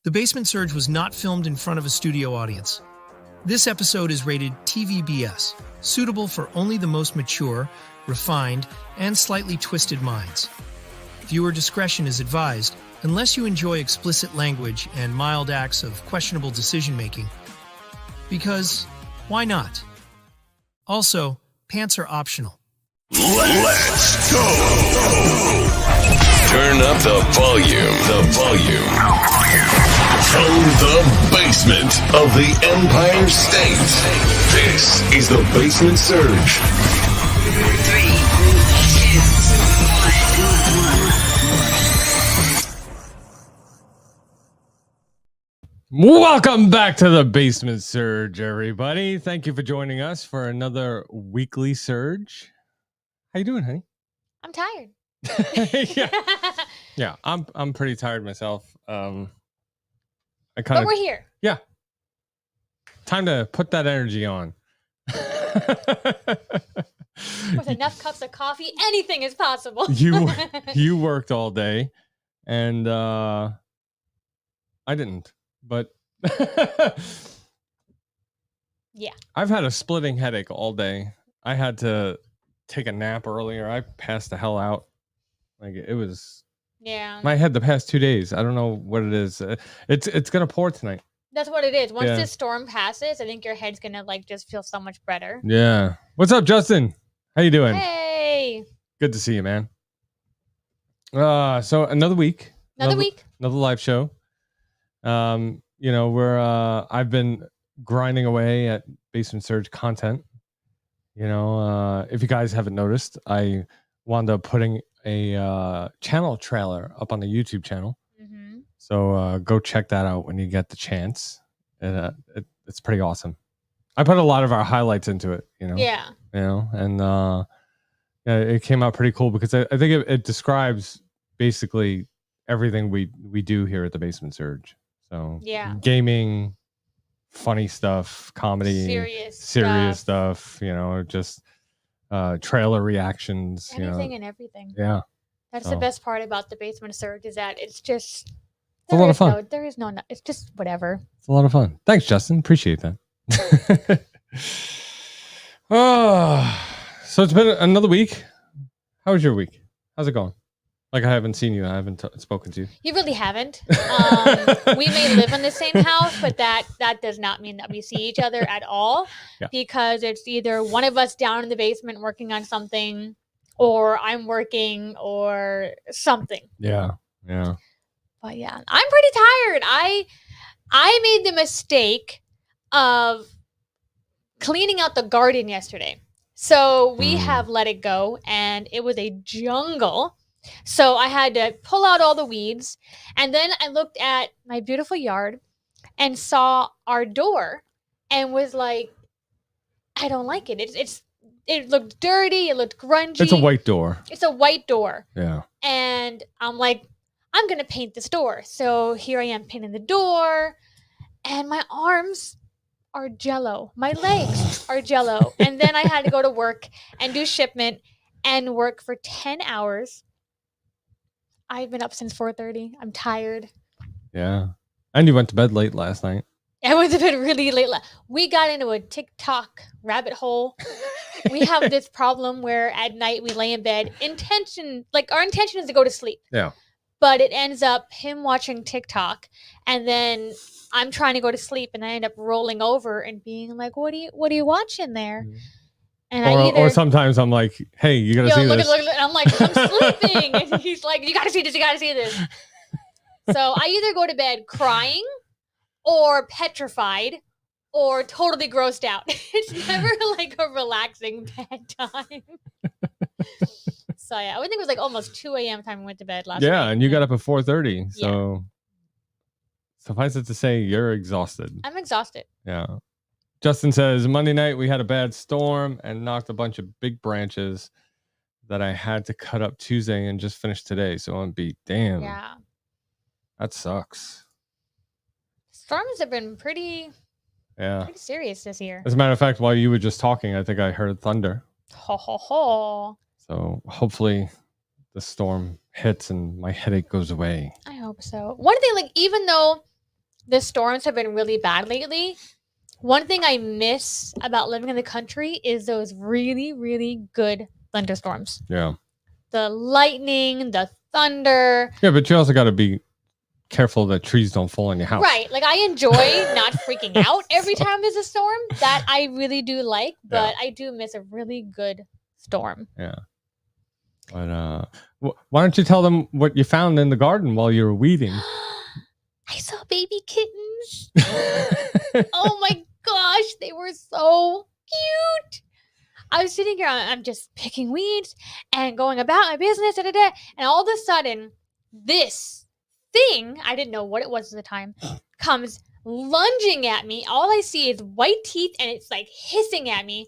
The Basement Surge was not filmed in front of a studio audience. This episode is rated TVBS, suitable for only the most mature, refined, and slightly twisted minds. Viewer discretion is advised unless you enjoy explicit language and mild acts of questionable decision-making. Because, why not? Also, pants are optional. Let's go! Turn up the volume. From the basement of the Empire State, this is the Basement Surge. 3, 2, 1. Welcome back to the Basement Surge, everybody. Thank you for joining us for another weekly surge. How you doing, honey? I'm tired. yeah, I'm pretty tired myself. But we're here. Yeah. Time to put that energy on. With enough cups of coffee, anything is possible. You worked all day, and I didn't. But yeah, I've had a splitting headache all day. I had to take a nap earlier. I passed the hell out. Like it was. Yeah. My head the past 2 days. I don't know what it is. It's gonna pour tonight. That's what it is. Once this storm passes, I think your head's gonna like just feel so much better. Yeah. What's up, Justin? How you doing? Hey. Good to see you, man. So another week. Another live show. You know, I've been grinding away at Basement Surge content. You know, if you guys haven't noticed, I wound up putting a channel trailer up on the YouTube channel. Mm-hmm. So go check that out when you get the chance. It's pretty awesome. I put a lot of our highlights into it, you know. Yeah. You know, and yeah, it came out pretty cool because I think it describes basically everything we do here at the Basement Surge. So yeah, gaming, funny stuff, comedy, serious stuff, you know, just trailer reactions, anything and everything. Yeah, that's the best part about the Basement Surge is that it's just a lot of fun. It's just whatever. It's a lot of fun. Thanks, Justin. Appreciate that. So it's been another week. How was your week? How's it going? Like I haven't seen you. I haven't spoken to you. You really haven't. We may live in the same house, but that does not mean that we see each other at all. Yeah. Because it's either one of us down in the basement working on something, or I'm working, or something. Yeah. But yeah, I'm pretty tired. I made the mistake of cleaning out the garden yesterday. So we have let it go, and it was a jungle. So I had to pull out all the weeds, and then I looked at my beautiful yard and saw our door and was like, I don't like it. It looked dirty. It looked grungy. It's a white door. It's a white door. Yeah. And I'm like, I'm going to paint this door. So here I am painting the door, and my arms are jello. My legs are jello. And then I had to go to work and do shipment and work for 10 hours. I've been up since 4:30. I'm tired. Yeah. And you went to bed late last night. I went to bed really late. We got into a TikTok rabbit hole. We have this problem where at night we lay in bed. Our intention is to go to sleep. Yeah. But it ends up him watching TikTok, and then I'm trying to go to sleep, and I end up rolling over and being like, "What are you watching there?" And or sometimes I'm like, "Hey, you gotta see this." Look. And I'm like, "I'm sleeping," and he's like, "You gotta see this. You gotta see this." So I either go to bed crying, or petrified, or totally grossed out. It's never like a relaxing bedtime. So yeah, I think it was like almost 2 a.m. time we went to bed last night. Yeah, and you got up at 4:30. So suffice it to say, you're exhausted. I'm exhausted. Yeah. Justin says, Monday night we had a bad storm and knocked a bunch of big branches that I had to cut up Tuesday and just finished today. So I'm beat. Damn. Yeah. That sucks. Storms have been pretty serious this year. As a matter of fact, while you were just talking, I think I heard thunder. Ho, ho, ho. So hopefully the storm hits and my headache goes away. I hope so. One thing, like, even though the storms have been really bad lately. One thing I miss about living in the country is those really, really good thunderstorms. Yeah. The lightning, the thunder. Yeah, but you also got to be careful that trees don't fall on your house. Right. Like I enjoy not freaking out every time there's a storm. That I really do like, but I do miss a really good storm. Yeah. But why don't you tell them what you found in the garden while you were weeding? I saw baby kittens. Oh my gosh, they were so cute. I was sitting here, I'm just picking weeds and going about my business, and all of a sudden, this thing, I didn't know what it was at the time, comes lunging at me. All I see is white teeth, and it's like hissing at me.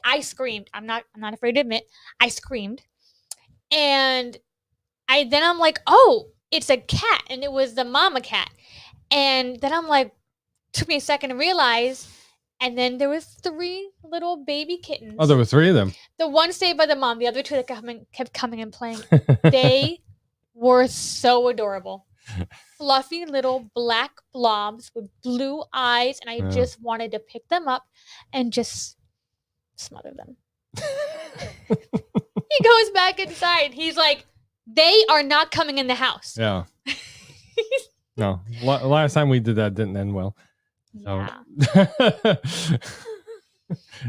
I screamed. I'm not afraid to admit, I screamed. And I'm like, oh, it's a cat, and it was the mama cat. And then I'm like, took me a second to realize, and then there was 3 little baby kittens. Oh, there were 3 of them. The one stayed by the mom, the other 2 that kept coming and playing. They were so adorable. Fluffy little black blobs with blue eyes, and I just wanted to pick them up and just smother them. He goes back inside. He's like, they are not coming in the house. Yeah. No. Last time we did that didn't end well. So. Yeah.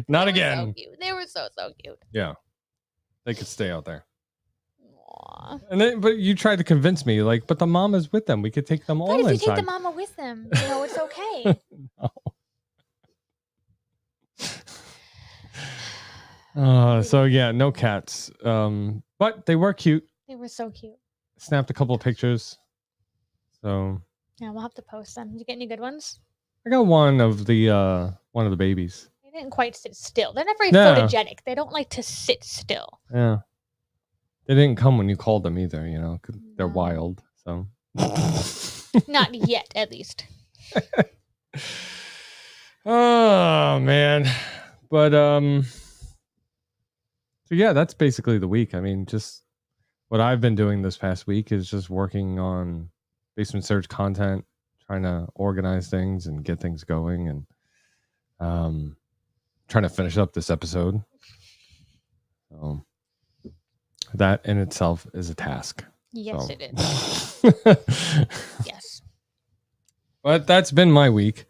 Not They again. were so cute. They were so cute. Yeah. They could stay out there. Aww. And then, but you tried to convince me, like, but the mom is with them. We could take them all But if you inside. take the mama with them, it's okay. No. So yeah, no cats. But they were cute. They were so cute. Snapped a couple of pictures. So Yeah, we'll have to post them. Did you get any good ones? I got one of the babies. They didn't quite sit still. They're not very Yeah. photogenic. They don't like to sit still. Yeah. They didn't come when you called them either, 'cause they're No. wild. So Not yet, at least. Oh man. But so yeah, that's basically the week. I mean, just what I've been doing this past week is just working on Basement Surge content, trying to organize things and get things going, and trying to finish up this episode. So that in itself is a task. Yes, So. it is. Yes. But that's been my week.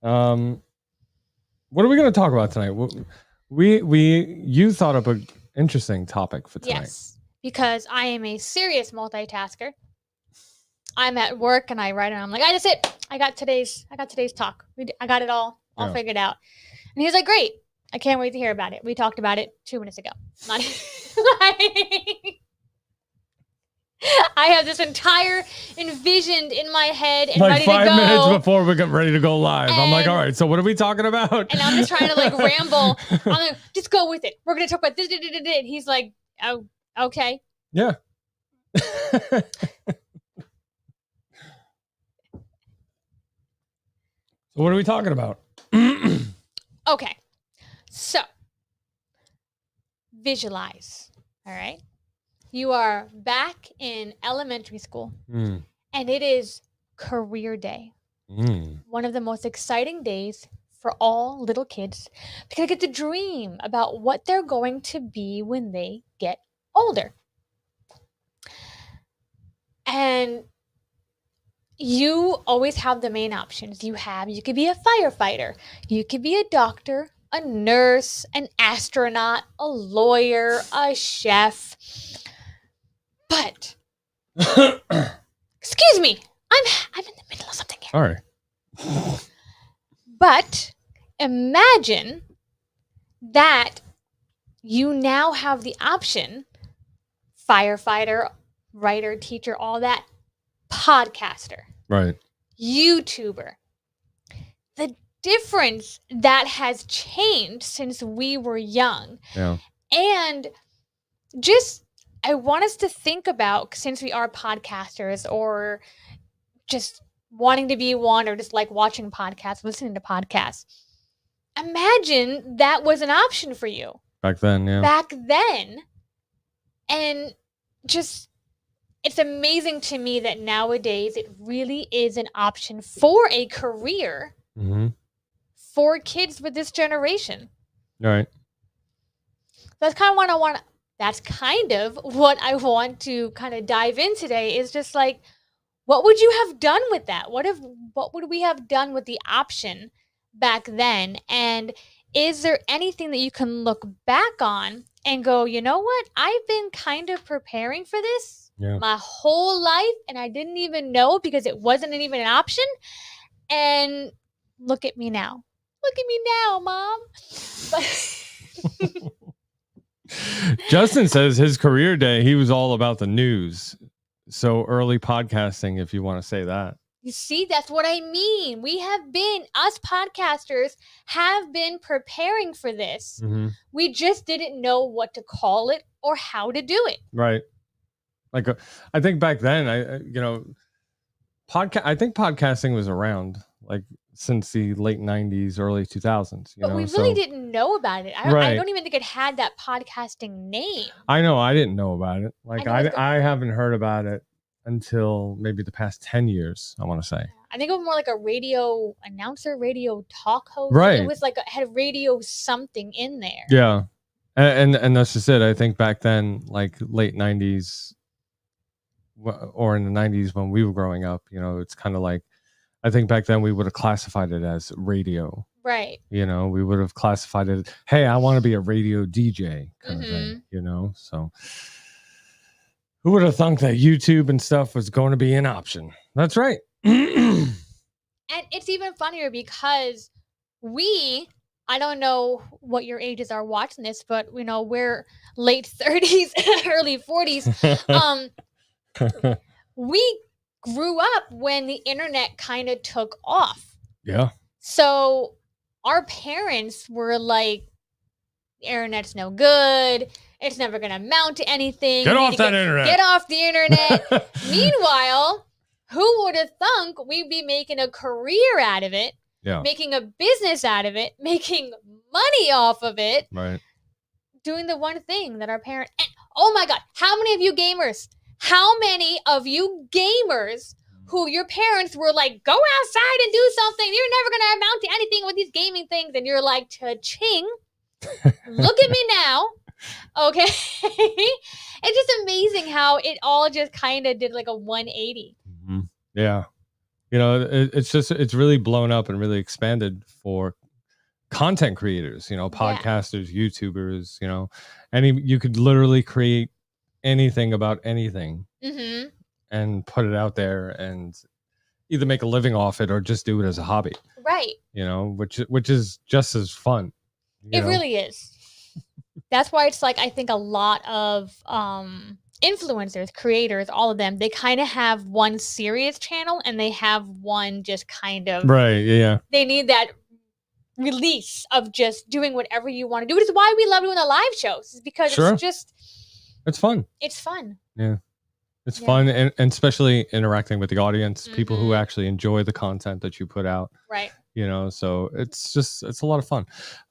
What are we going to talk about tonight? You thought up an interesting topic for tonight. Yes. Because I am a serious multitasker. I'm at work and I write and I'm like, that's it. I got today's talk. I got it all Yeah. figured out. And he's like, great. I can't wait to hear about it. We talked about it 2 minutes ago. Not I have this entire envisioned in my head and Like ready 5 to go. minutes before we get ready to go live. I'm like, And- all right, so what are we talking about? And I'm just trying to like ramble. I'm like, just go with it. We're gonna talk about this. And he's like, oh, okay. Yeah. So what are we talking about? Okay. So visualize. All right. You are back in elementary school Mm, and it is career day. mm. One of the most exciting days for all little kids because they get to dream about what they're going to be when they get older. And you always have the main options. You could be a firefighter, you could be a doctor, a nurse, an astronaut, a lawyer, a chef. But excuse me, I'm in the middle of something here. All right. But imagine that you now have the option firefighter, writer, teacher, all that, podcaster, Right. YouTuber. The difference that has changed since we were young. Yeah. And just, I want us to think about, since we are podcasters or just wanting to be one or just like watching podcasts, listening to podcasts. Imagine that was an option for you Back then, yeah. back then. And just it's amazing to me that nowadays it really is an option for a career Mm-hmm. for kids with this generation. All right. That's kind of what I want. That's kind of what I want to kind of dive in today. Is just like, what would you have done with that? What would we have done with the option back then? And is there anything that you can look back on and go, you know what? I've been kind of preparing for this Yeah. my whole life, and I didn't even know because it wasn't even an option. And look at me now. Look at me now, Mom. But Justin says his career day, he was all about the news. So early podcasting, if you want to say that. you see, that's what I mean. Us podcasters have been preparing for this. Mm-hmm. We just didn't know what to call it or how to do it. Right. Like, I think back then, I think podcasting was around like since the late 90s, early 2000s. But we really didn't know about it. I Right. don't even think it had that podcasting name. I know I didn't know about it. Like, I know it's I haven't heard about it until maybe the past 10 years, I want to say. I think it was more like a radio announcer, radio talk host. Right. It was like had radio something in there. Yeah. And that's just it. I think back then, like late 90s or in the 90s when we were growing up, it's kind of like, I think back then we would have classified it as radio. Right. We would have classified it, hey, I want to be a radio DJ kind of thing, So who would have thunk that YouTube and stuff was going to be an option? That's right. And it's even funnier because I don't know what your ages are watching this, but we're late 30s, early 40s. We grew up when the internet kind of took off. Yeah. So our parents were like, the internet's no good. It's never going to amount to anything. Get off that internet. Get off the internet. Meanwhile, who would have thunk we'd be making a career out of it, Yeah. making a business out of it, making money off of it, Right. doing the one thing that our parents... And, oh my God, how many of you gamers... How many of you gamers who your parents were like, go outside and do something. You're never going to amount to anything with these gaming things. And you're like, cha-ching. Look at me now. Okay. It's just amazing how it all just kind of did like a 180. Mm-hmm. Yeah. It's really blown up and really expanded for content creators, podcasters, YouTubers, you could literally create anything about anything and put it out there and either make a living off it or just do it as a hobby, right? Which is just as fun. It really is. That's why it's like, I think a lot of influencers, creators, all of them, they kind of have one serious channel and they have one just kind of right. Yeah, they need that release of just doing whatever you want to do. Which is why we love doing the live shows, is because it's fun. It's fun. Yeah. It's fun and especially interacting with the audience, people who actually enjoy the content that you put out. Right. So it's a lot of fun.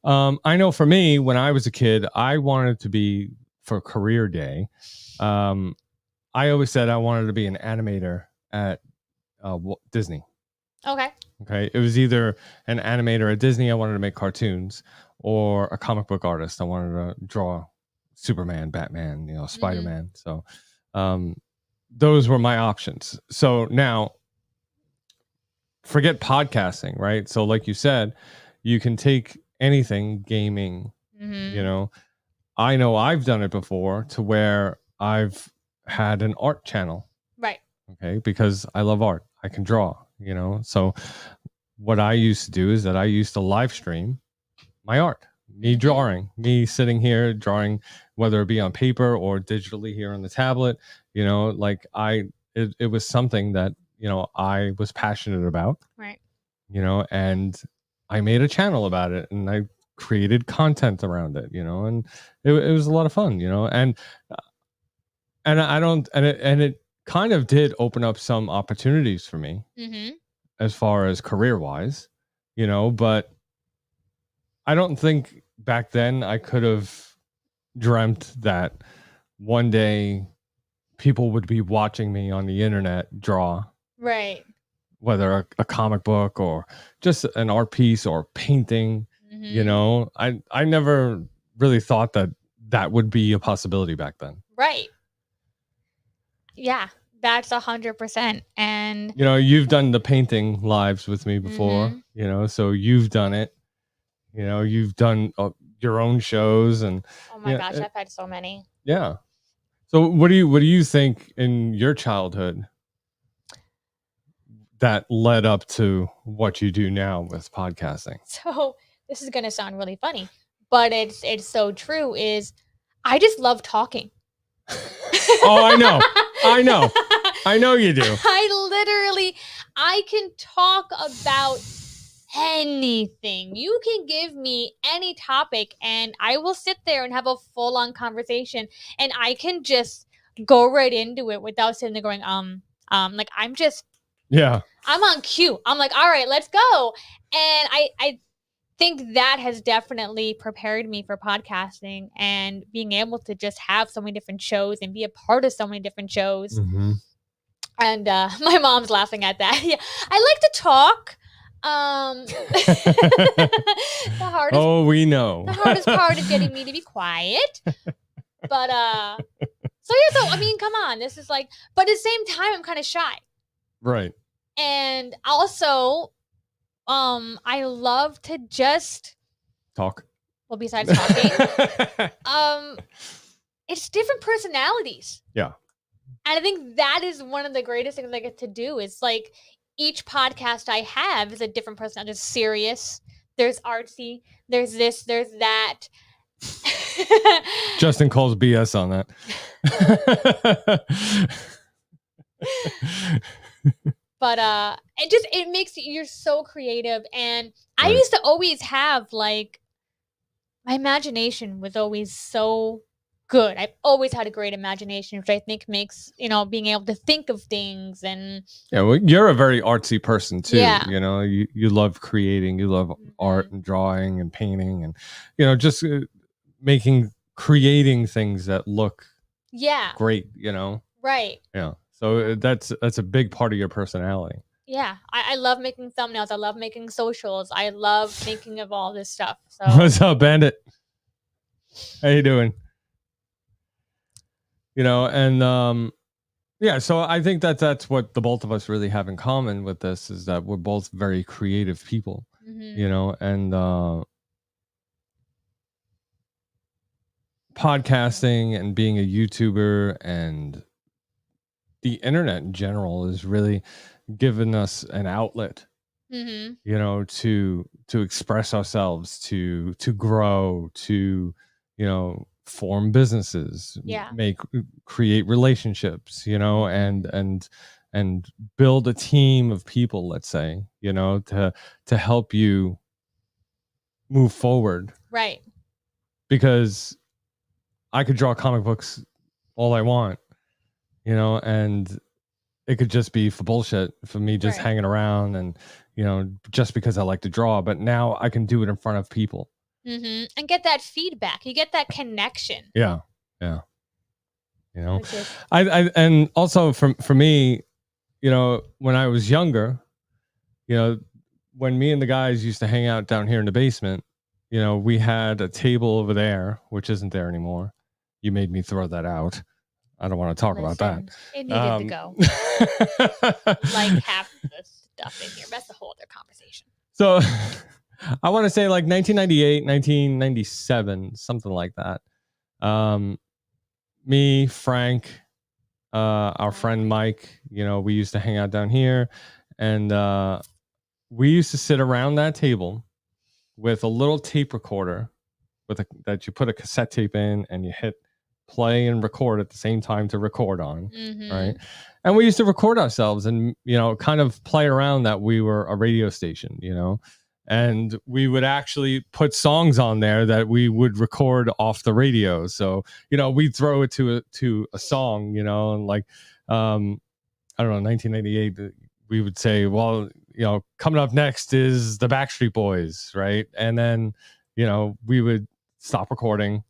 I know for me, when I was a kid, I wanted to be, for career day, I always said I wanted to be an animator at Disney. Okay. Okay. It was either an animator at Disney, I wanted to make cartoons, or a comic book artist. I wanted to draw Superman, Batman, Spider-Man. So those were my options. So now forget podcasting, right? So like you said, you can take anything, gaming, I know I've done it before to where I've had an art channel. Right. Okay. Because I love art. I can draw, So what I used to do is that I used to live stream my art. Me drawing, me sitting here drawing, whether it be on paper or digitally here on the tablet, it was something that, I was passionate about, right. And I made a channel about it and I created content around it, and it was a lot of fun, and it kind of did open up some opportunities for me as far as career wise, but I don't think back then I could have dreamt that one day people would be watching me on the internet draw, Right. whether a comic book or just an art piece or painting. You Mhm. know, I never really thought that would be a possibility back then. Right. Yeah, that's 100%. And You know, you've done the painting lives with me before, Mhm. you know, so you've done it. You know, you've done your own shows, and oh my yeah, gosh, I've had so many. yeah. So what do you think in your childhood that led up to what you do now with podcasting? So this is gonna sound really funny, but it's so true. Is I just love talking. Oh, I know. I know you do. I can talk about anything. You can give me any topic and I will sit there and have a full on conversation and I can just go right into it without sitting there going, like Yeah. I'm on cue. I'm like, all right, let's go. And I think that has definitely prepared me for podcasting and being able to just have so many different shows and be a part of so many different shows. Mm-hmm. And my mom's laughing at that. Yeah, I like to talk. The hardest Oh, we know. the hardest part is getting me to be quiet. But so yeah, so I mean, come on. This is like, but at the same time, I'm kind of shy. Right. And also, I love to just Talk. well, besides talking, it's different personalities. Yeah. And I think that is one of the greatest things I get to do is like each podcast I have is a different personality. There's serious, there's artsy, there's this, there's that. Justin calls BS on that. But it makes you're so creative. And I Right. used to always have like my imagination was always so good. I've always had a great imagination, which I think makes, being able to think of things and Yeah, well, you're a very artsy person too. Yeah. You know, you love creating, you love art and drawing and painting, and just creating things that look yeah, great. right. Yeah. So that's a big part of your personality. Yeah. I love making thumbnails. I love making socials. I love thinking of all this stuff. So What's up, Bandit? How you doing? And yeah, so I think that's what the both of us really have in common with this is that we're both very creative people, mhm. and podcasting and being a YouTuber and the internet in general is really given us an outlet, Mhm. to express ourselves, to grow, to, form businesses, Yeah. create relationships, and build a team of people, let's say, to help you move forward, Right. because I could draw comic books all I want, and it could just be for bullshit for me just Right. hanging around and, just because I like to draw, but now I can do it in front of people. And get that feedback. You get that connection. Yeah. Yeah. Which is, I and also for me, when I was younger, when me and the guys used to hang out down here in the basement, we had a table over there, which isn't there anymore. You made me throw that out. I don't want to talk about that. listen, it needed to go. Like half the stuff in here. That's a whole other conversation. So I want to say like 1998, 1997, something like that. Me, Frank, our friend Mike, we used to hang out down here, and we used to sit around that table with a little tape recorder that you put a cassette tape in and you hit play and record at the same time to record on. Mhm. Right. And we used to record ourselves and, kind of play around that we were a radio station, and we would actually put songs on there that we would record off the radio. So, we'd throw it to a song, and like, I don't know, 1988, we would say, well, coming up next is the Backstreet Boys. Right. And then, we would stop recording,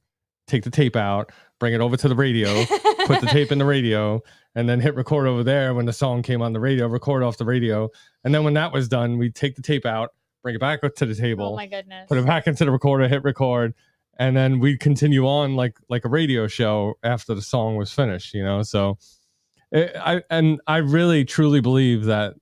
take the tape out, bring it over to the radio, put the tape in the radio, and then hit record over there when the song came on the radio, record off the radio. And then when that was done, we'd take the tape out, bring it back up to the table, Oh my goodness. put it back into the recorder, hit record, and then we'd continue on like a radio show after the song was finished, you know? So I really truly believe that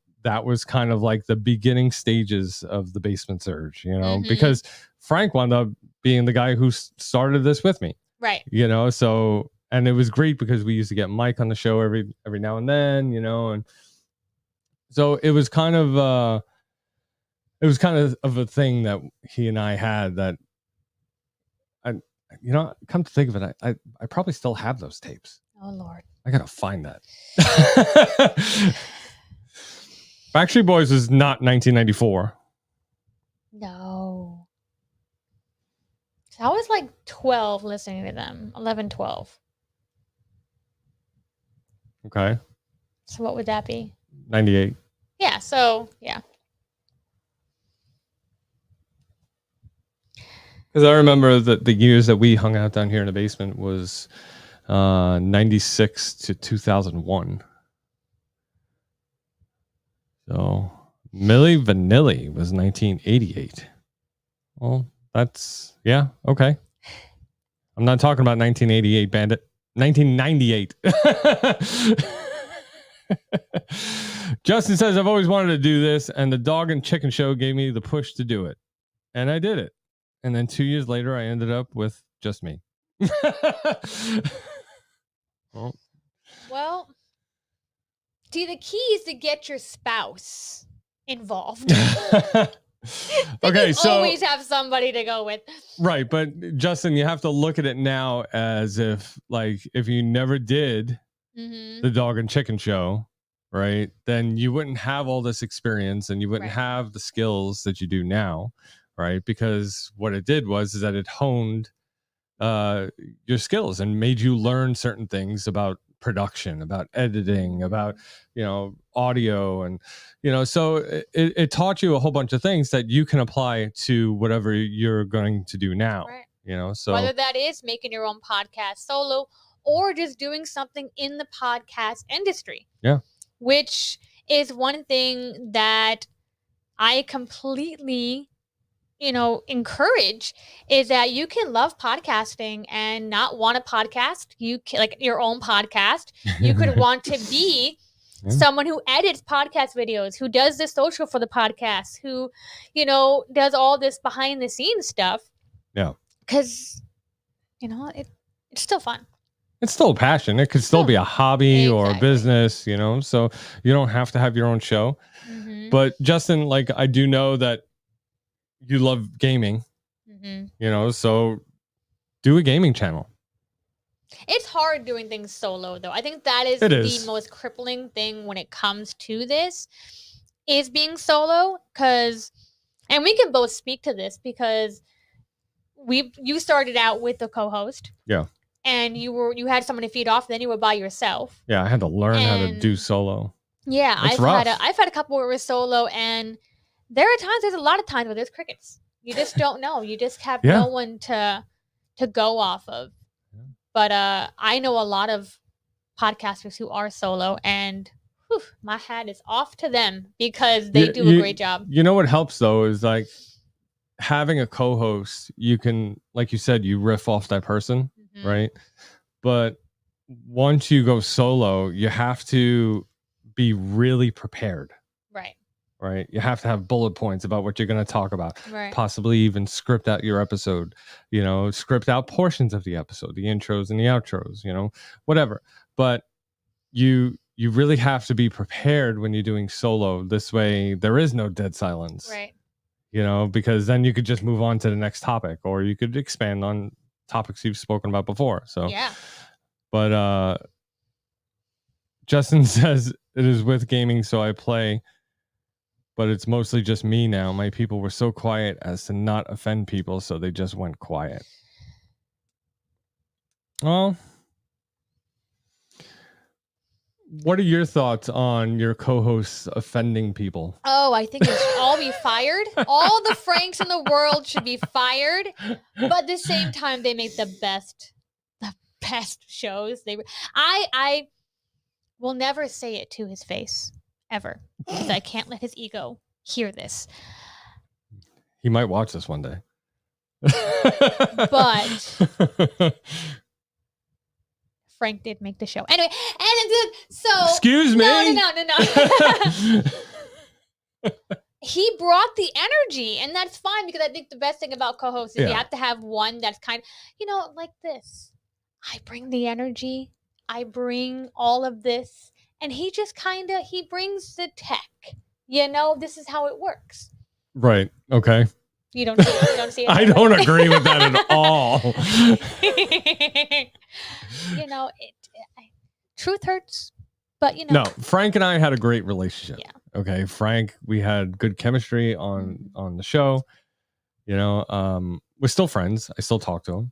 was kind of like the beginning stages of the Basement Surge, you know, because Frank wound up being the guy who started this with me. Right. You know, so, and it was great because we used to get Mike on the show every now and then, you know, and so it was kind of a thing that he and I had that you know, come to think of it, I probably still have those tapes. Oh Lord. I gotta find that. Backstreet Boys was not 1994. No. So I was like 12 listening to them. 11, 12. Okay. So what would that be? 98. Yeah, so yeah. Because I remember that the years that we hung out down here in the basement was 96 to 2001. So Milli Vanilli was 1988. Well, that's, yeah, okay. I'm not talking about 1988, Bandit. 1998. Justin says, I've always wanted to do this, and the Dog and Chicken Show gave me the push to do it. And I did it. And then 2 years later, I ended up with just me. Well, see, the key is to get your spouse involved. Okay, you so always have somebody to go with. Right, but Justin, you have to look at it now as if you never did the Dog and Chicken Show, right? Then you wouldn't have all this experience and you wouldn't have the skills that you do now, right? Because what it did is that it honed your skills and made you learn certain things about production, about editing, about, you know, audio, and, you know, so it taught you a whole bunch of things that you can apply to whatever you're going to do now. Right. You know, so whether that is making your own podcast solo or just doing something in the podcast industry. Yeah. Which is one thing that I completely, you know, encourage, is that you can love podcasting and not want a podcast. You can, like, your own podcast. You could want to be someone who edits podcast videos, who does the social for the podcast, who, you know, does all this behind the scenes stuff. Yeah. Because, you know, it's still fun. It's still a passion. It could still be a hobby or a business, you know, so you don't have to have your own show. But Justin, like, I do know that you love gaming, you know, so do a gaming channel. It's hard doing things solo, though. I think that is the most crippling thing when it comes to this, is being solo. Because, and we can both speak to this, because you started out with a co-host. Yeah. And you had someone to feed off, then you were by yourself. Yeah, I had to learn how to do solo. Yeah, I've had a couple where it was solo, and there's a lot of times where there's crickets. You just don't know. You just have no one to go off of. But I know a lot of podcasters who are solo, and my hat is off to them, because they do a great job. You know what helps, though, is like having a co-host. You can, like you said, you riff off that person, right? But once you go solo, you have to be really prepared. Right. You have to have bullet points about what you're going to talk about. Right. Possibly even script out your episode, you know, script out portions of the episode, the intros and the outros, you know, whatever. But you really have to be prepared when you're doing solo. This way, there is no dead silence. Right. You know, because then you could just move on to the next topic, or you could expand on topics you've spoken about before. So, yeah. But Justin says, it is with gaming, so I play. But it's mostly just me now. My people were so quiet as to not offend people, so they just went quiet. Well, what are your thoughts on your co-hosts offending people? Oh, I think they should all be fired. All the Franks in the world should be fired. But at the same time, they make the best best shows. I will never say it to his face ever because I can't let his ego hear this. He might watch this one day. But Frank did make the show anyway, and so excuse me. No. He brought the energy, and that's fine because I think the best thing about co-hosts is you have to have one that's kind of, like this. I bring the energy, I bring all of this, and he just he brings the tech. This is how it works. Right. Okay. You don't see it. I don't agree with that at all. Truth hurts, but No, Frank and I had a great relationship. Yeah. Okay, Frank, we had good chemistry on the show. We're still friends. I still talk to him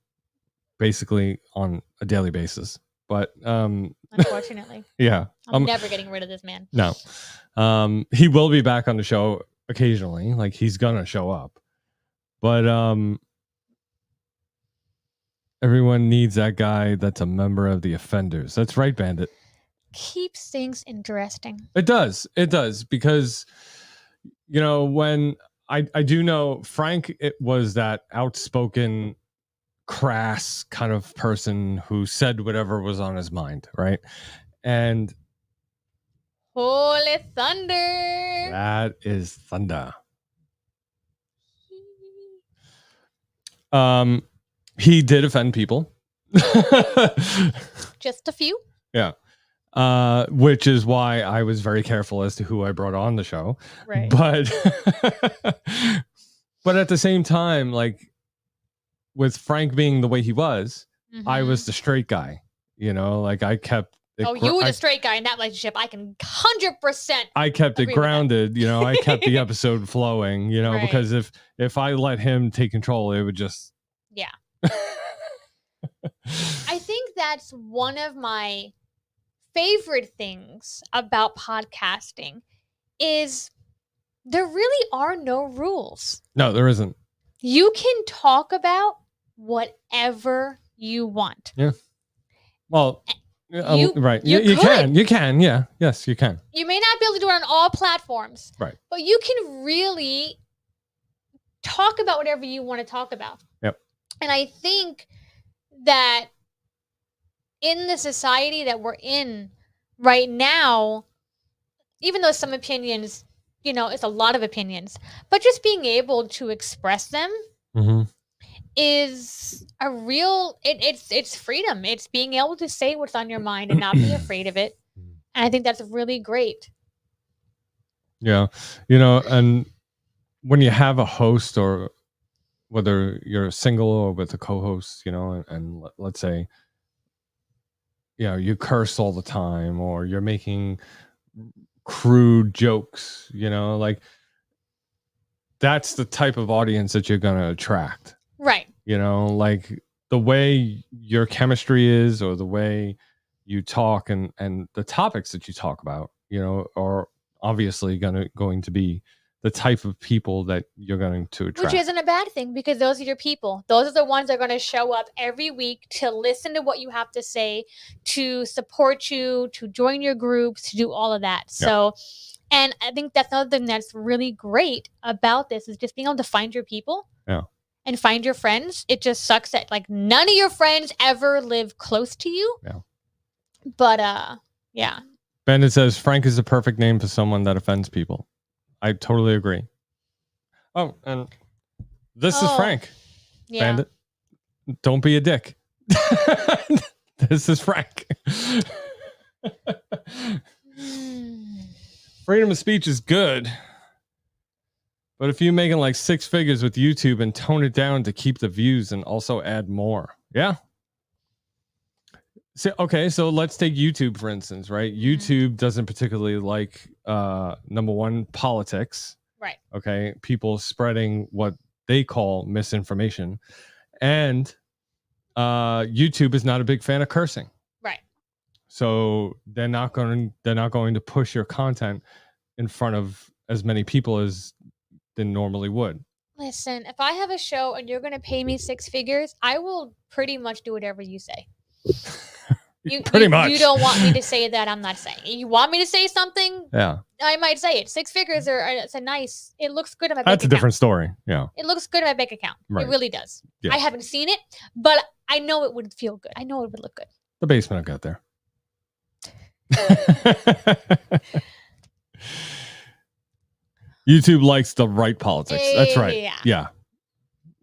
basically on a daily basis. But unfortunately, yeah, I'm never getting rid of this man. No, he will be back on the show occasionally. Like, he's gonna show up, but everyone needs that guy that's a member of the Offenders. That's right, Bandit. Keeps things interesting. It does because when I do know Frank, it was that outspoken, crass kind of person who said whatever was on his mind, right? And Holy thunder. That is thunder. He did offend people. Just a few. Yeah. Which is why I was very careful as to who I brought on the show. Right. But at the same time, like, with Frank being the way he was, I was the straight guy. Like, I kept it. You were the straight guy in that relationship. I can 100%. I kept it grounded. I kept the episode flowing. Right. Because if I let him take control, it would just. Yeah. I think that's one of my favorite things about podcasting is there really are no rules. No, there isn't. You can talk about whatever you want. Yeah. Well, right. You can. You can. Yeah. Yes, you can. You may not be able to do it on all platforms. Right. But you can really talk about whatever you want to talk about. Yep. And I think that in the society that we're in right now, even though some opinions, it's a lot of opinions, but just being able to express them is a real, it's freedom. It's being able to say what's on your mind and not be afraid of it. And I think that's really great. Yeah. And when you have a host, or whether you're single or with a co-host, and let's say, you curse all the time, or you're making crude jokes, like, that's the type of audience that you're going to attract. Right. Like, the way your chemistry is, or the way you talk, and the topics that you talk about, are obviously going to be the type of people that you're going to attract. Which isn't a bad thing, because those are your people. Those are the ones that are going to show up every week to listen to what you have to say, to support you, to join your groups, to do all of that. Yeah. So, and I think that's another thing that's really great about this is just being able to find your people. Yeah. And find your friends. It just sucks that none of your friends ever live close to you. Yeah. But yeah. Bandit says Frank is the perfect name for someone that offends people. I totally agree. Oh, and this is Frank. Yeah. Bandit. Don't be a dick. This is Frank. Freedom of speech is good. But if you're making like 6 figures with YouTube and tone it down to keep the views and also add more. Yeah. So let's take YouTube, for instance, right? YouTube doesn't particularly like, number one, politics. Right. Okay. People spreading what they call misinformation. And YouTube is not a big fan of cursing. Right. So they're not going to push your content in front of as many people as than normally would. Listen, if I have a show and you're going to pay me 6 figures, I will pretty much do whatever you say. Pretty much. You don't want me to say that. I'm not saying. You want me to say something? Yeah. I might say it. 6 figures it's a nice. It looks good on my bank account. That's a different story. Yeah. It looks good on my bank account. Right. It really does. Yeah. I haven't seen it, but I know it would feel good. I know it would look good. The basement will get there. YouTube likes the right politics. That's right. Yeah. Yeah.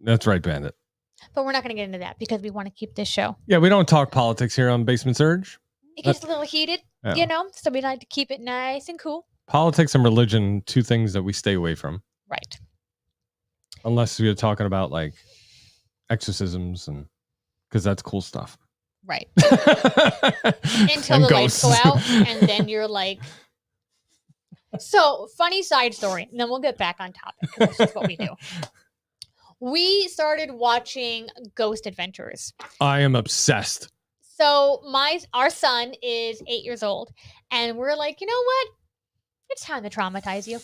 That's right, Bandit. But we're not going to get into that because we want to keep this show. Yeah, we don't talk politics here on Basement Surge. It gets a little heated, Yeah. so we like to keep it nice and cool. Politics and religion, two things that we stay away from. Right. Unless you're talking about like exorcisms and because that's cool stuff. Right. Until the lights go out and then you're like. So, funny side story, and then we'll get back on topic because that's just what we do. We started watching Ghost Adventures. I am obsessed. So our son is 8 years old, and we're like, you know what? It's time to traumatize you.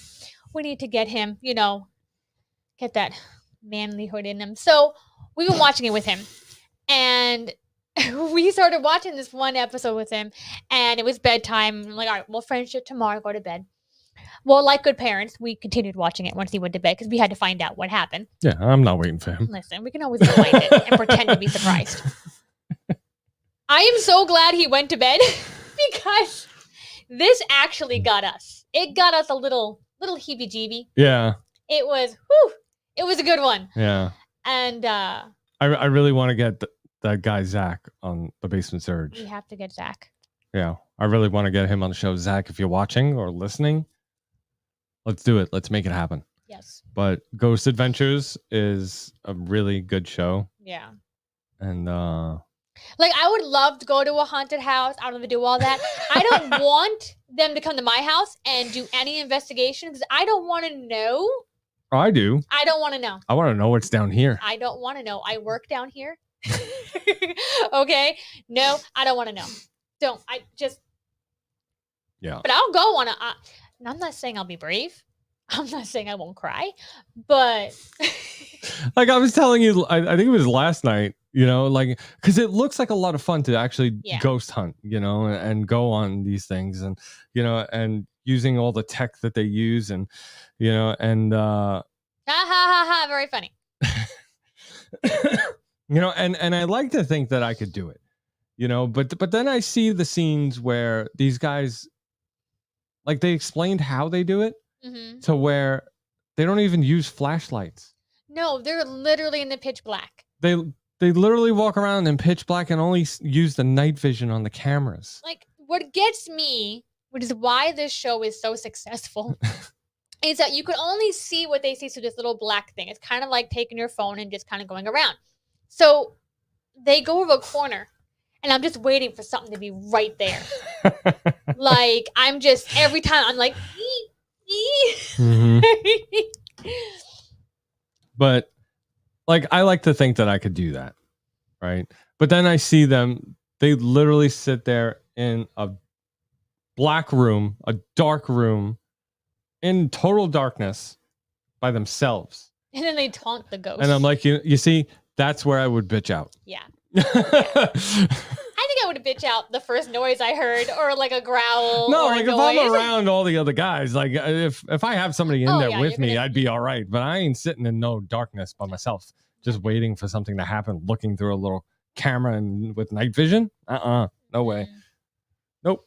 We need to get him, get that manlyhood in him. So we've been watching it with him, and we started watching this one episode with him, and it was bedtime. I'm like, all right, we'll finish it tomorrow, go to bed. Well, like good parents, we continued watching it once he went to bed because we had to find out what happened. Yeah, I'm not waiting for him. Listen, we can always rewind it and pretend to be surprised. I am so glad he went to bed because this actually got us. It got us a little heebie-jeebie. Yeah. It was a good one. Yeah. And I really want to get that guy Zach on the Basement Surge. we have to get Zach. Yeah, I really want to get him on the show. Zach, if you're watching or listening, let's do it. Let's make it happen. Yes. But Ghost Adventures is a really good show. Yeah. And like, I would love to go to a haunted house. I don't want to do all that. I don't want them to come to my house and do any investigation because I don't want to know. I do. I don't want to know. I want to know what's down here. I don't want to know. I work down here. Okay? No, I don't want to know. Don't. I just. Yeah. But I'll go on and I'm not saying I'll be brave. I'm not saying I won't cry, but. Like I was telling you, I think it was last night, like, because it looks like a lot of fun to actually ghost hunt, and go on these things and, and using all the tech that they use and, and. Ha ha ha ha. Very funny. And I like to think that I could do it, but then I see the scenes where these guys, like they explained how they do it to where they don't even use flashlights. No, they're literally in the pitch black. They literally walk around in pitch black and only use the night vision on the cameras. Like what gets me, which is why this show is so successful, is that you can only see what they see through this little black thing. It's kind of like taking your phone and just kind of going around. So they go over a corner and I'm just waiting for something to be right there. Like I'm just, every time I'm like, But like, I like to think that I could do that. Right. But then I see them, they literally sit there in a black room, a dark room in total darkness by themselves. And then they taunt the ghost. And I'm like, you see, that's where I would bitch out. Yeah. I think I would bitch out the first noise I heard, or like a growl. No, or like a if noise. I'm around all the other guys, like if I have somebody in there with me, gonna... I'd be all right. But I ain't sitting in no darkness by myself, just waiting for something to happen, looking through a little camera and with night vision. No way. Nope.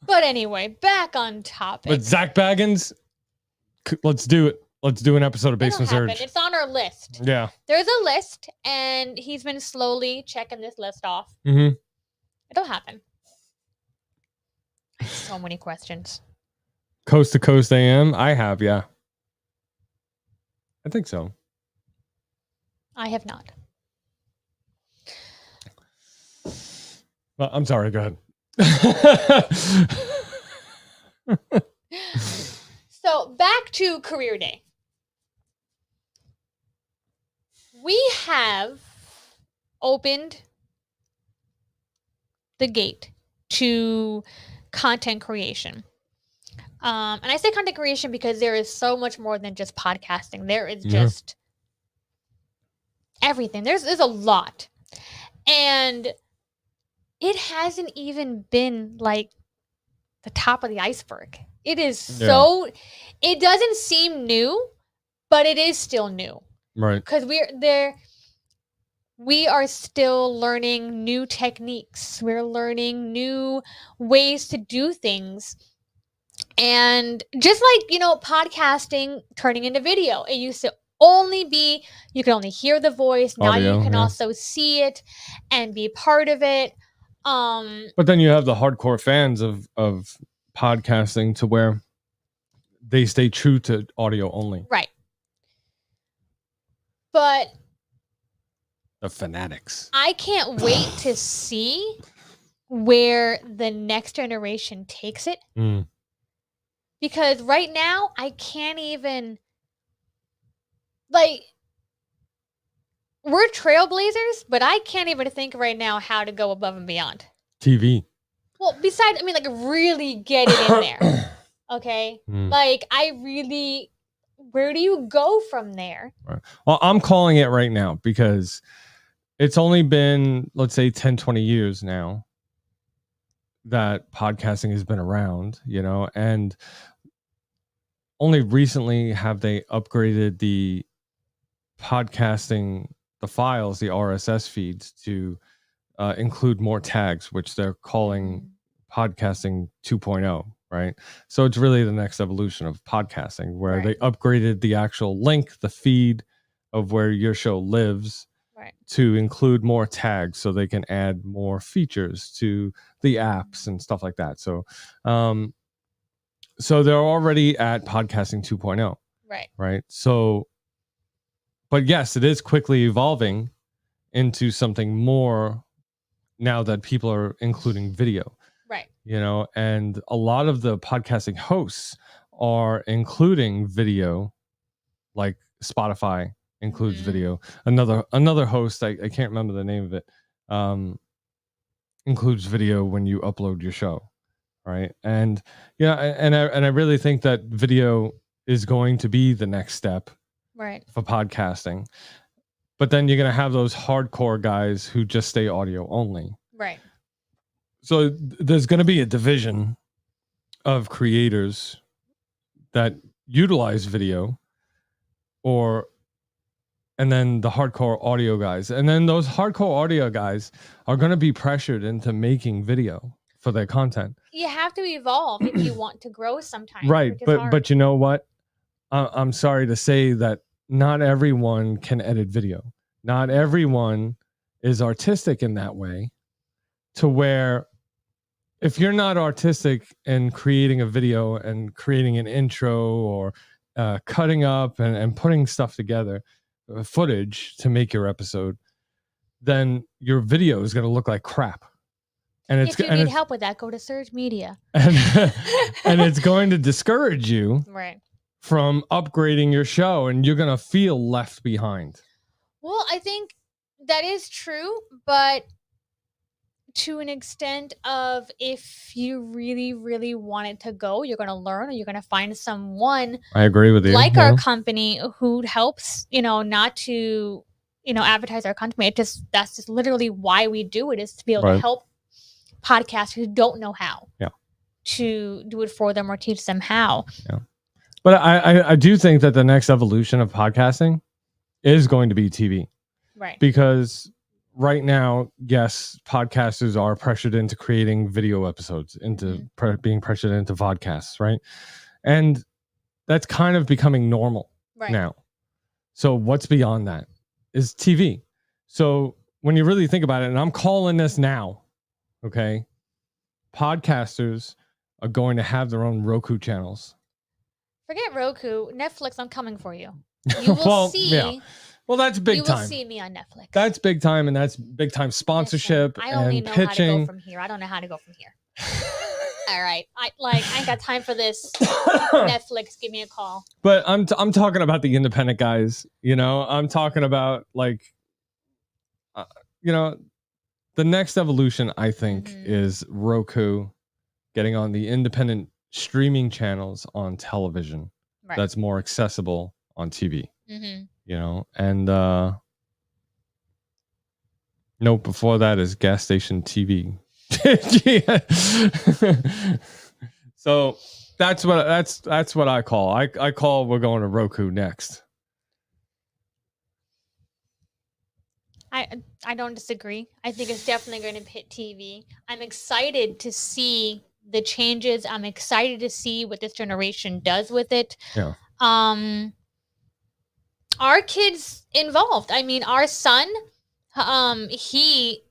But anyway, back on topic. But Zach Baggins, let's do it. Let's do an episode of Basement Surge. It's on our list. Yeah. There's a list, and he's been slowly checking this list off. Mm-hmm. It'll happen. So many questions. Coast to Coast AM? I have, yeah. I think so. I have not. Well, I'm sorry, go ahead. So back to career day. We have opened the gate to content creation. And I say content creation because there is so much more than just podcasting. There is just everything. There's a lot. And it hasn't even been like the top of the iceberg. It is so it doesn't seem new, but it is still new. Right. Because we are still learning new techniques. We're learning new ways to do things. And just like, podcasting turning into video, it used to only be, you can only hear the voice. Now Audio, you can yeah. also see it and be part of it. But then you have the hardcore fans of podcasting to where they stay true to audio only. Right. But The fanatics. I can't wait to see where the next generation takes it. Mm. Because right now, I can't even, like, we're trailblazers, but I can't even think right now how to go above and beyond. TV. Well, besides, like, really get it in there. Okay? Mm. Like, where do you go from there? Right. Well, I'm calling it right now because it's only been, let's say, 10, 20 years now that podcasting has been around, and only recently have they upgraded the podcasting, the files, the RSS feeds to include more tags, which they're calling podcasting 2.0, right? So it's really the next evolution of podcasting where they upgraded the actual link, the feed of where your show lives, to include more tags so they can add more features to the apps and stuff like that. So so they're already at podcasting 2.0. Right. So, but yes, it is quickly evolving into something more now that people are including video. Right. And a lot of the podcasting hosts are including video, like Spotify includes video. Another host, I can't remember the name of it, includes video when you upload your show. Right. And and I really think that video is going to be the next step for podcasting. But then you're going to have those hardcore guys who just stay audio only. Right. So there's going to be a division of creators that utilize video and then the hardcore audio guys. And then those hardcore audio guys are going to be pressured into making video for their content. You have to evolve if you want to grow sometimes. Right. But you know what? I'm sorry to say that not everyone can edit video. Not everyone is artistic in that way, to where if you're not artistic in creating a video and creating an intro or cutting up and putting stuff together, footage to make your episode, then your video is going to look like crap. And if you need help with that, go to Surge Media. And it's going to discourage you from upgrading your show, and you're going to feel left behind. Well, I think that is true, but to an extent of if you really, really want it to go, you're going to learn, or you're going to find someone. I agree with you. Like our company who helps, not to, advertise our company. That's just literally why we do it, is to be able to help podcasters who don't know how to do it for them or teach them how. Yeah. But I do think that the next evolution of podcasting is going to be TV. Right. Because right now, yes, podcasters are pressured into creating video episodes, into being pressured into vodcasts, right? And that's kind of becoming normal now. So what's beyond that is TV. So when you really think about it, and I'm calling this now, okay, podcasters are going to have their own Roku channels. Forget Roku, Netflix. I'm coming for you. You will see. Yeah. Well, that's big time. You will see me on Netflix. That's big time, and that's big time sponsorship. I only know pitching. How to go from here. I don't know how to go from here. All right, I ain't got time for this. Netflix, give me a call. But I'm talking about the independent guys. I'm talking about the next evolution. I think is Roku getting on the independent streaming channels on television. That's more accessible on TV. And Nope. Before that is gas station TV. So that's what I call. I call we're going to Roku next. I don't disagree. I think it's definitely going to hit TV. I'm excited to see the changes. I'm excited to see what this generation does with it. Yeah. Our kids involved. I mean, our son, he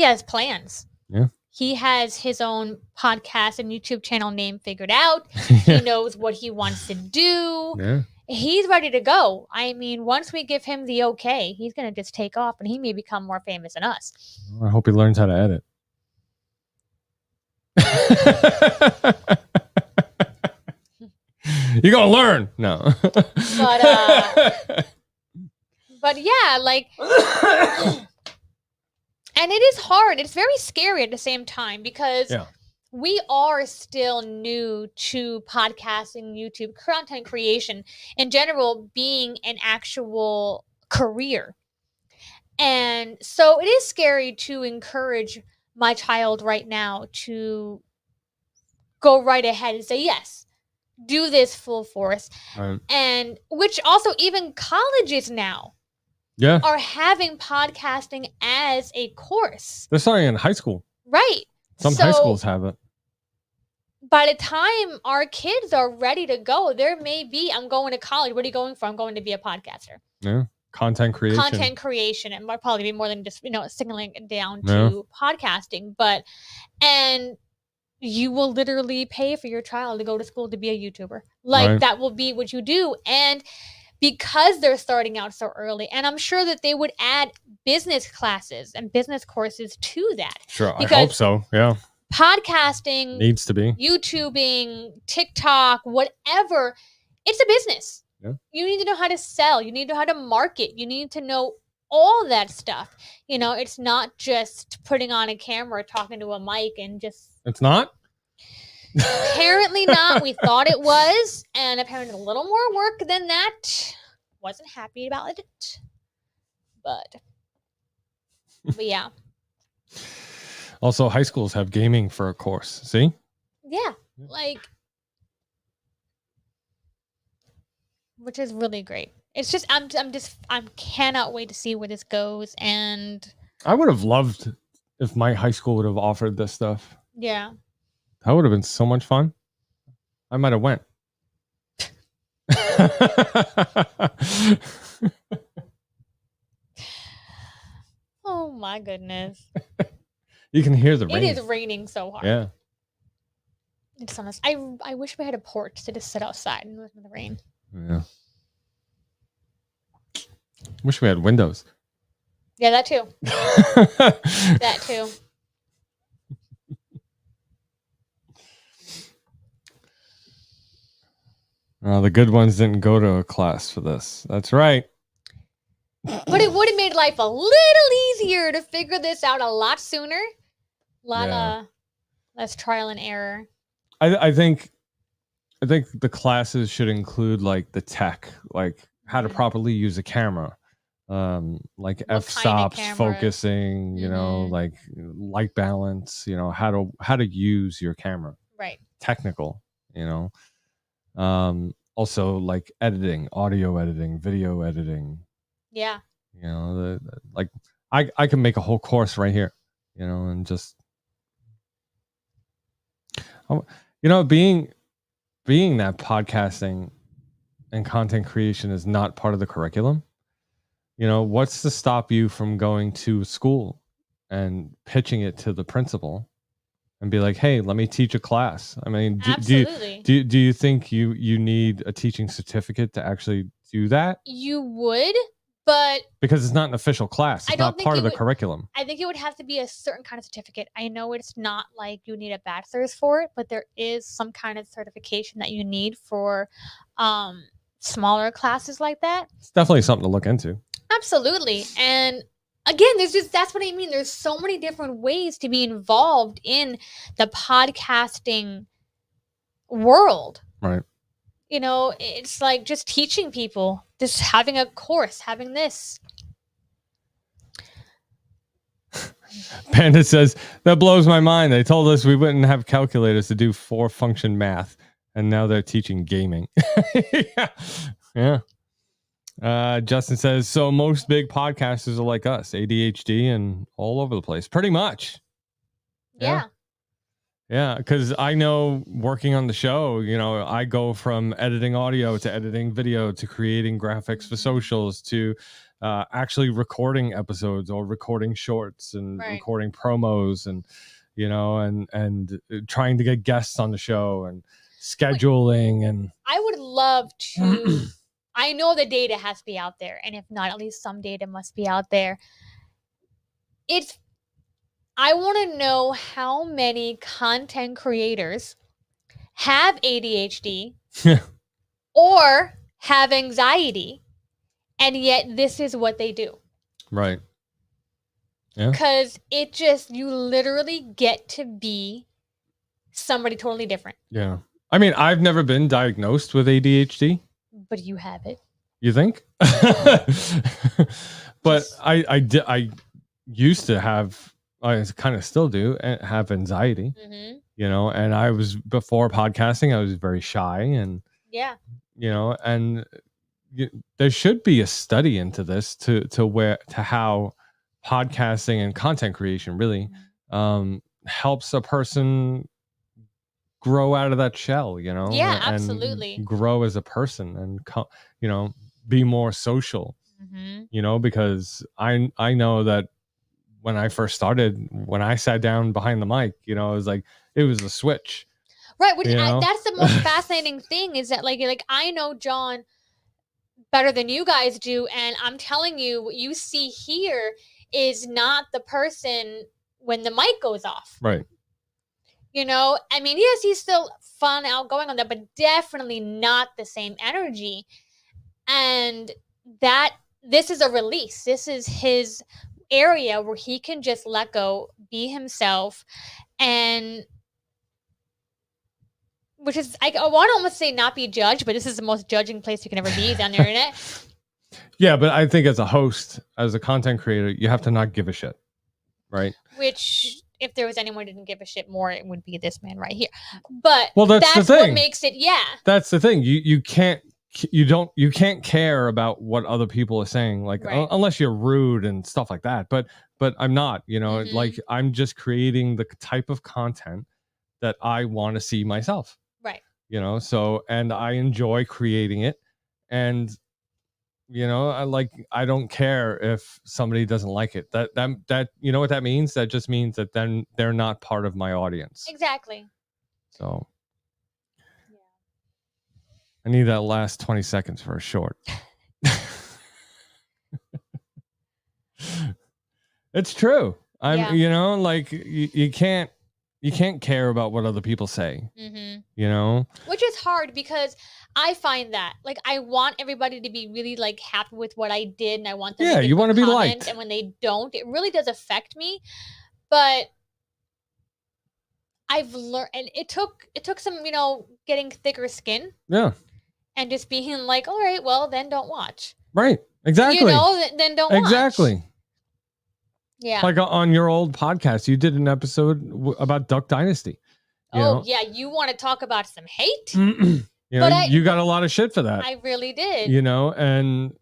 has plans. Yeah. He has his own podcast and YouTube channel name figured out. He knows what he wants to do. Yeah. He's ready to go. I mean, once we give him the okay, he's going to just take off and he may become more famous than us. I hope he learns how to edit. You're going to learn. No. But yeah, like, and it is hard. It's very scary at the same time because we are still new to podcasting, YouTube, content creation, in general, being an actual career. And so it is scary to encourage my child right now to go right ahead and say, yes, do this full force. Right. And which also even colleges now are having podcasting as a course. They're starting in high school. Right. Some high schools have it. By the time our kids are ready to go, there may be, I'm going to college. What are you going for? I'm going to be a podcaster. Yeah. Content creation. It might probably be more than just, signaling it down to podcasting. And you will literally pay for your child to go to school to be a YouTuber. Like that will be what you do. And because they're starting out so early, and I'm sure that they would add business classes and business courses to that. Sure. I hope so. Yeah. Podcasting needs to be, YouTubing, TikTok, whatever. It's a business. Yeah. You need to know how to sell. You need to know how to market. You need to know all that stuff. It's not just putting on a camera, talking to a mic and just. It's not? Apparently not. We thought it was. And apparently a little more work than that. Wasn't happy about it. But yeah. Also, high schools have gaming for a course. See? Yeah. Which is really great. It's just, I cannot wait to see where this goes. And I would have loved if my high school would have offered this stuff. Yeah. That would have been so much fun. I might have went. Oh my goodness. You can hear the rain. It is raining so hard. Yeah. It's honest. I wish we had a porch to just sit outside and listen to the rain. Yeah. Wish we had windows. Yeah, that too. That too. The good ones didn't go to a class for this. That's right. But it would have made life a little easier to figure this out a lot sooner. A lot less trial and error. I think the classes should include like the tech, like how to properly use a camera, like f-stops, focusing, like light balance, how to use your camera. Right. Technical, also like editing, audio editing, video editing. Yeah. Like I can make a whole course right here, and just being that podcasting and content creation is not part of the curriculum. What's to stop you from going to school and pitching it to the principal and be like, hey, let me teach a class? I mean, do you think you need a teaching certificate to actually do that? You would, but because it's not an official class, it's not part of the curriculum. I think it would have to be a certain kind of certificate. I know it's not like you need a bachelor's for it, but there is some kind of certification that you need for smaller classes like that. It's definitely something to look into. Absolutely. And again, that's what I mean. There's so many different ways to be involved in the podcasting world. Right. It's like just teaching people, just having a course, having this. Panda says, that blows my mind. They told us we wouldn't have calculators to do 4-function math, and now they're teaching gaming. Yeah. Justin says, so most big podcasters are like us, ADHD and all over the place. Pretty much. Yeah. Yeah, because I know working on the show, I go from editing audio to editing video to creating graphics for socials to actually recording episodes or recording shorts and recording promos and, and trying to get guests on the show and scheduling. And I would love to. I know the data has to be out there, and if not, at least some data must be out there. I want to know how many content creators have ADHD or have anxiety, and yet this is what they do. Right. Yeah. Because you literally get to be somebody totally different. Yeah. I mean, I've never been diagnosed with ADHD. But you have it. You think? But I used to have, I kind of still do have anxiety, and I was, before podcasting, I was very shy and, and there should be a study into this to how podcasting and content creation really helps a person grow out of that shell, and absolutely grow as a person and, be more social, because I know that when I first started, when I sat down behind the mic, it was like, it was a switch. Right. That's the most fascinating thing is that like I know John better than you guys do. And I'm telling you, what you see here is not the person when the mic goes off. Right. I mean, yes, he's still fun, outgoing on that, but definitely not the same energy. And this is a release. This is his area where he can just let go, be himself, and which is, I want to almost say not be judged, but this is the most judging place you can ever be is on the internet. Yeah, but I think as a host, as a content creator, you have to not give a shit, right? Which, if there was anyone who didn't give a shit more, it would be this man right here. But that's the thing. What makes it, That's the thing. You can't care about what other people are saying, like unless you're rude and stuff like that. But I'm not, like I'm just creating the type of content that I want to see myself. Right. So, and I enjoy creating it. And, I don't care if somebody doesn't like it. That you know what that means? That just means that then they're not part of my audience. Exactly. So I need that last 20 seconds for a short. It's true. You can't care about what other people say, which is hard because I find that like I want everybody to be really like happy with what I did, and I want them to you want to be liked, and when they don't, it really does affect me. But I've learned, and it took some getting thicker skin, and just being like, all right, well then don't watch, right? Exactly. Then don't watch. Exactly. Yeah. Like on your old podcast, you did an episode about Duck Dynasty. Yeah, you want to talk about some hate? You got a lot of shit for that. I really did. And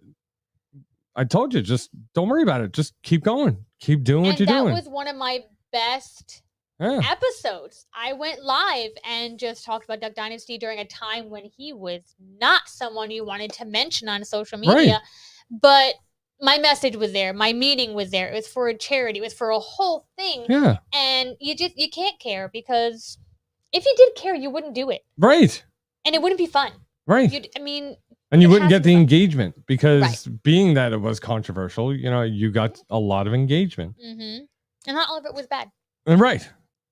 I told you, just don't worry about it. Just keep going. Keep doing what you're doing. That was one of my best episodes. I went live and just talked about Duck Dynasty during a time when he was not someone you wanted to mention on social media. Right. But my message was there. My meaning was there. It was for a charity. It was for a whole thing. Yeah. And you can't care, because if you did care, you wouldn't do it. Right. And it wouldn't be fun. Right. And you wouldn't get the engagement because being that it was controversial, you got a lot of engagement. Mm-hmm. And not all of it was bad. Right.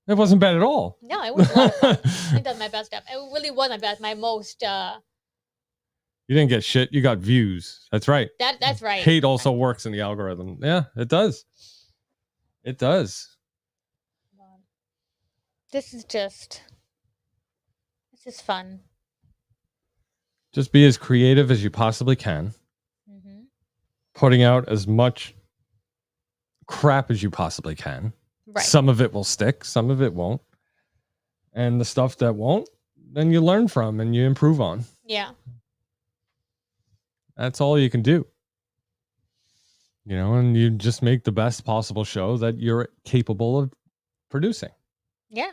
It wasn't bad at all. No, it was a lot of fun. I think that's my best stuff. It really was my most You didn't get shit. You got views. That's right. That's right. Hate also works in the algorithm. Yeah, it does. It does. This is fun. Just be as creative as you possibly can. Mm-hmm. Putting out as much crap as you possibly can. Right. Some of it will stick, some of it won't. And the stuff that won't, then you learn from and you improve on. Yeah. That's all you can do. You know, and you just make the best possible show that you're capable of producing. Yeah.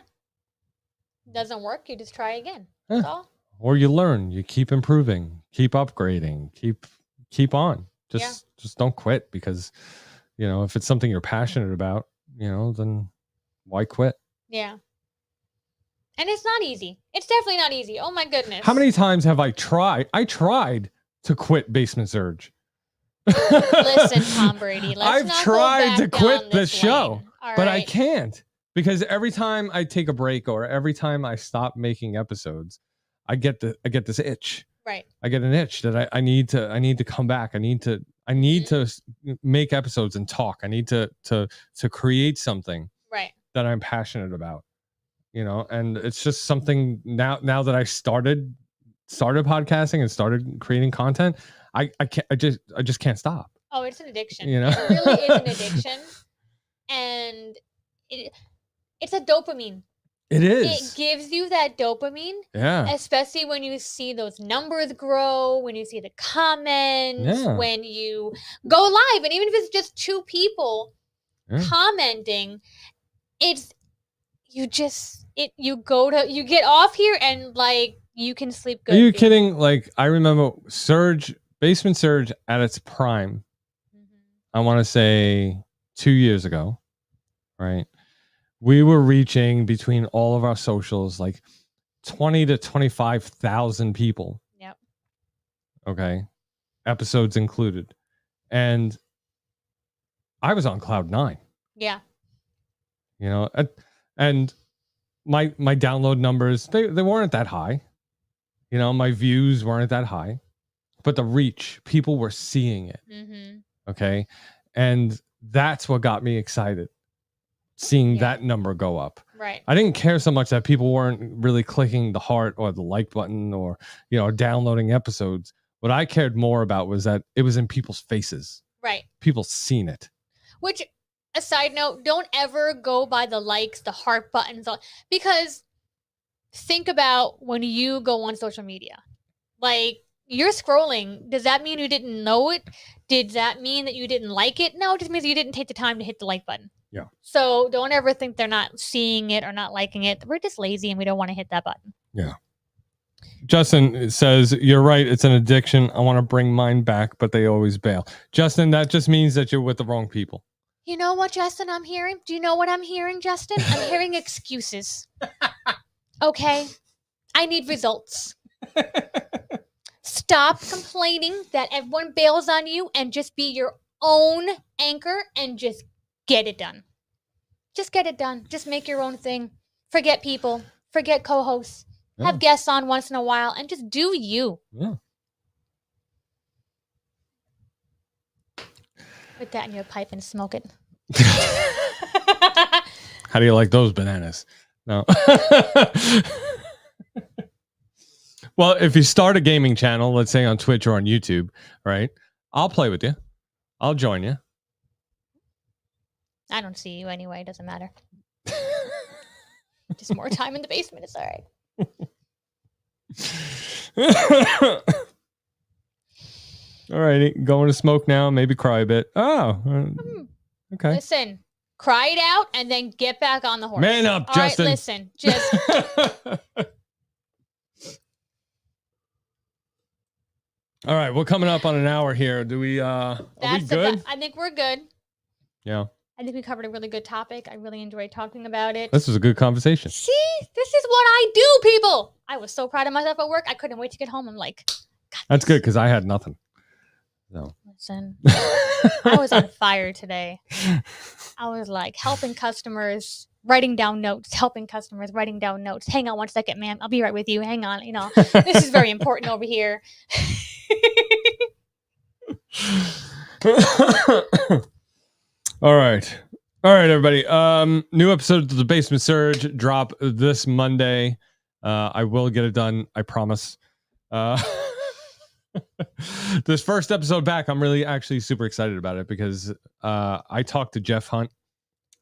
Doesn't work, you just try again. Yeah. That's all. Or you learn, you keep improving, keep upgrading, keep on. Just don't quit, because, you know, if it's something you're passionate about, you know, then why quit? Yeah. And it's not easy. It's definitely not easy. Oh my goodness. How many times have I tried? I tried to quit Basement Surge. Listen, Tom Brady, let's I've not tried go to back quit down this show, lane, all but I right? can't, because every time I take a break or every time I stop making episodes, I get this itch. Right. I get an itch that I need to come back. I need to make episodes and talk. I need to create something Right. that I'm passionate about, you know, and it's just something now that I started podcasting and started creating content, I just can't stop. Oh, it's an addiction. You know? It really is an addiction. And it's a dopamine. It is. It gives you that dopamine, Yeah. especially when you see those numbers grow, when you see the comments, Yeah. when you go live, and even if it's just 2 people Yeah. commenting, you get off here and like you can sleep good. Are you kidding? Like, I remember Basement Surge at its prime, Mhm. I want to say 2 years ago, right? We were reaching between all of our socials like 20 to 25,000 people. Yep. Okay. Episodes included. And I was on cloud 9. Yeah. You know, and my download numbers, they weren't that high. You know, my views weren't that high, but the reach, people were seeing it. Mm-hmm. Okay. And that's what got me excited, seeing Yeah. that number go up. Right. I didn't care so much that people weren't really clicking the heart or the like button or, you know, downloading episodes. What I cared more about was that it was in people's faces. Right. People seen it. Which, a side note, don't ever go by the likes, the heart buttons, because think about when you go on social media. Like, you're scrolling. Does that mean you didn't know it? Did that mean that you didn't like it? No, it just means you didn't take the time to hit the like button. Yeah. So don't ever think they're not seeing it or not liking it. We're just lazy and we don't want to hit that button. Yeah. Justin says, you're right. It's an addiction. I want to bring mine back, but they always bail. Justin, that just means that you're with the wrong people. You know what, Justin, I'm hearing? Do you know what I'm hearing, Justin? I'm hearing excuses. Okay? I need results. Stop complaining that everyone bails on you and just be your own anchor and just get it done. Just get it done. Just make your own thing. Forget people. Forget co-hosts. Yeah. Have guests on once in a while and just do you. Yeah. Put that in your pipe and smoke it. How do you like those bananas? No. Well, if you start a gaming channel, let's say on Twitch or on YouTube, right? I'll play with you. I'll join you. I don't see you anyway. It doesn't matter. Just more time in the basement. It's all right. All righty. Going to smoke now. Maybe cry a bit. Oh, okay. Listen, cry it out and then get back on the horse. Man up, All Justin. right, listen, just All right, we're coming up on an hour here. Do we are we good? I think we're good. Yeah. I think we covered a really good topic. I really enjoyed talking about it. This was a good conversation. See, this is what I do, people. I was so proud of myself at work. I couldn't wait to get home. I'm like, got That's this. good because I had nothing. So Listen, I was on fire today. I was like helping customers, writing down notes, helping customers, writing down notes. Hang on one second, ma'am. I'll be right with you. Hang on. You know, this is very important over here. All right. All right, everybody. New episode of the Basement Surge drop this Monday. I will get it done, I promise. This first episode back, I'm really actually super excited about it because I talked to Jeff Hunt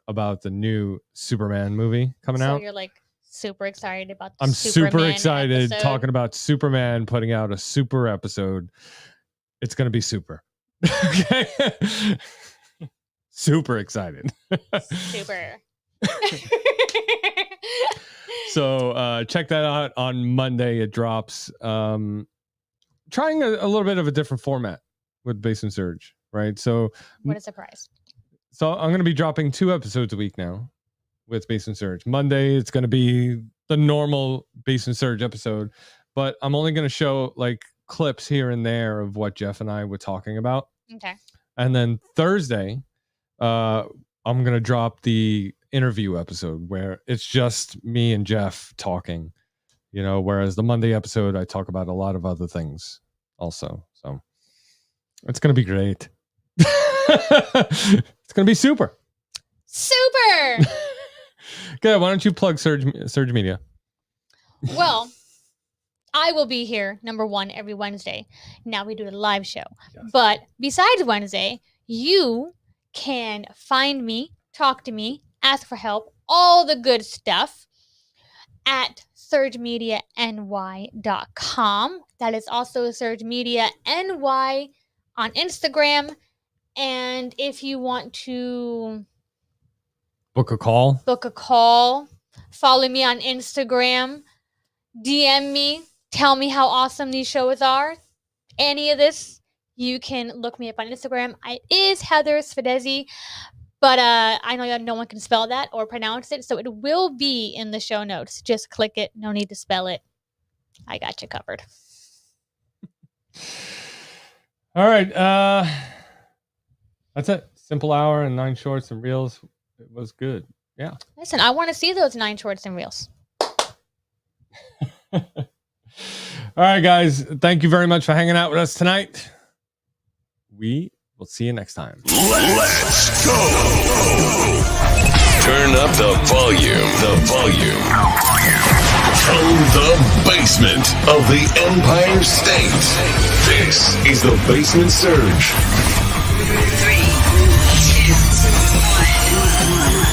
about the new Superman movie coming out. So you're like super excited about the I'm Superman super excited episode. talking about Superman putting out a super episode. It's going to be super. Okay. Super excited. Super. So check that out on Monday. It drops. Trying a little bit of a different format with Basement Surge, right? So What a surprise. So I'm going to be dropping 2 episodes a week now with Basement Surge. Monday, it's going to be the normal Basement Surge episode, but I'm only going to show like clips here and there of what Jeff and I were talking about. Okay. And then Thursday, I'm going to drop the interview episode where it's just me and Jeff talking, whereas the Monday episode, I talk about a lot of other things also. So it's going to be great. It's going to be super. Super. Good. Why don't you plug Surge Media? Well, I will be here, number 1, every Wednesday. Now we do the live show. Yes. But besides Wednesday, you can find me, talk to me, ask for help, all the good stuff at surgemediany.com. That is also Surge Media NY on Instagram. And if you want to Book a call. follow me on Instagram, DM me, tell me how awesome these shows are. Any of this, you can look me up on Instagram. It is Heather Svedezi, but I know no one can spell that or pronounce it, so it will be in the show notes. Just click it. No need to spell it. I got you covered. All right. That's it. Simple hour and 9 shorts and reels. It was good. Yeah. Listen, I want to see those 9 shorts and reels. All right, guys. Thank you very much for hanging out with us tonight. We will see you next time. Let's go. Turn up the volume. From the basement of the Empire State, this is the Basement Surge. 3, 2, 1.